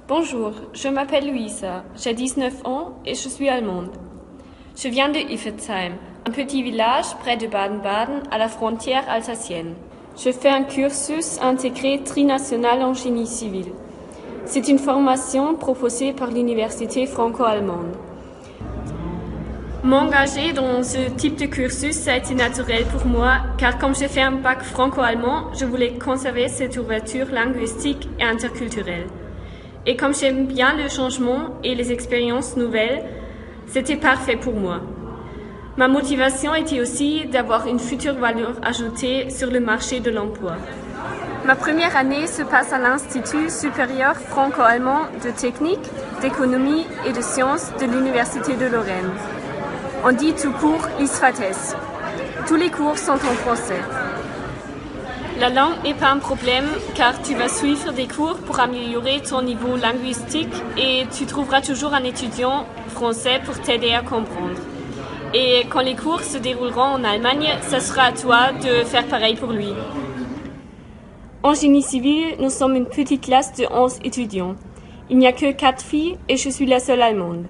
Bonjour, je m'appelle Luisa, j'ai 19 ans et je suis allemande. Je viens de Iffezheim, un petit village près de Baden-Baden à la frontière alsacienne. Je fais un cursus intégré trinational en génie civil. C'est une formation proposée par l'université franco-allemande. M'engager dans ce type de cursus, ça a été naturel pour moi, car comme j'ai fait un bac franco-allemand, je voulais conserver cette ouverture linguistique et interculturelle. Et comme j'aime bien le changement et les expériences nouvelles, c'était parfait pour moi. Ma motivation était aussi d'avoir une future valeur ajoutée sur le marché de l'emploi. Ma première année se passe à l'Institut supérieur franco-allemand de technique, d'économie et de sciences de l'Université de Lorraine. On dit tout court l'ISFATES. Tous les cours sont en français. La langue n'est pas un problème car tu vas suivre des cours pour améliorer ton niveau linguistique et tu trouveras toujours un étudiant français pour t'aider à comprendre. Et quand les cours se dérouleront en Allemagne, ça sera à toi de faire pareil pour lui. En génie civil, nous sommes une petite classe de 11 étudiants. Il n'y a que 4 filles et je suis la seule allemande.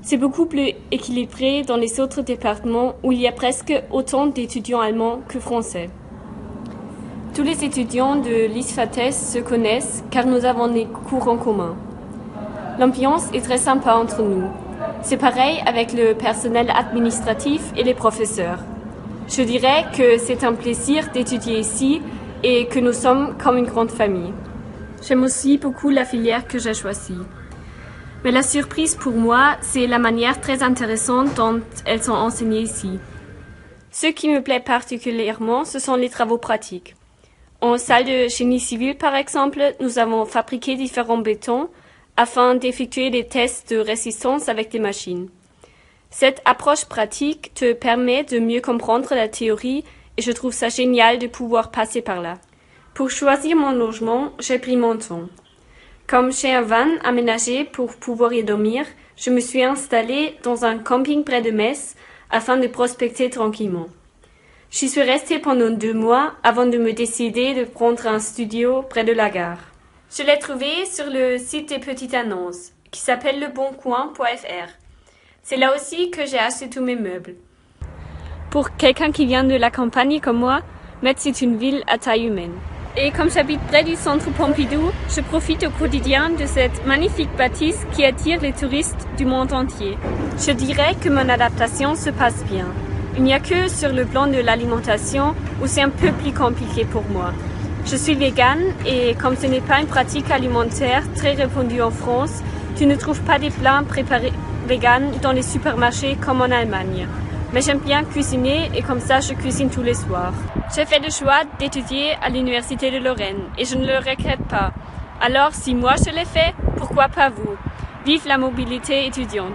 C'est beaucoup plus équilibré dans les autres départements où il y a presque autant d'étudiants allemands que français. Tous les étudiants de l'ISFATES se connaissent car nous avons des cours en commun. L'ambiance est très sympa entre nous. C'est pareil avec le personnel administratif et les professeurs. Je dirais que c'est un plaisir d'étudier ici et que nous sommes comme une grande famille. J'aime aussi beaucoup la filière que j'ai choisie. Mais la surprise pour moi, c'est la manière très intéressante dont elles sont enseignées ici. Ce qui me plaît particulièrement, ce sont les travaux pratiques. En salle de génie civil, par exemple, nous avons fabriqué différents bétons afin d'effectuer des tests de résistance avec des machines. Cette approche pratique te permet de mieux comprendre la théorie et je trouve ça génial de pouvoir passer par là. Pour choisir mon logement, j'ai pris mon temps. Comme j'ai un van aménagé pour pouvoir y dormir, je me suis installée dans un camping près de Metz afin de prospecter tranquillement. J'y suis restée pendant 2 mois avant de me décider de prendre un studio près de la gare. Je l'ai trouvé sur le site des petites annonces, qui s'appelle leboncoin.fr. C'est là aussi que j'ai acheté tous mes meubles. Pour quelqu'un qui vient de la campagne comme moi, Metz est une ville à taille humaine. Et comme j'habite près du centre Pompidou, je profite au quotidien de cette magnifique bâtisse qui attire les touristes du monde entier. Je dirais que mon adaptation se passe bien. Il n'y a que sur le plan de l'alimentation où c'est un peu plus compliqué pour moi. Je suis végane et comme ce n'est pas une pratique alimentaire très répandue en France, tu ne trouves pas des plats préparés véganes dans les supermarchés comme en Allemagne. Mais j'aime bien cuisiner et comme ça je cuisine tous les soirs. J'ai fait le choix d'étudier à l'Université de Lorraine et je ne le regrette pas. Alors si moi je l'ai fait, pourquoi pas vous? Vive la mobilité étudiante!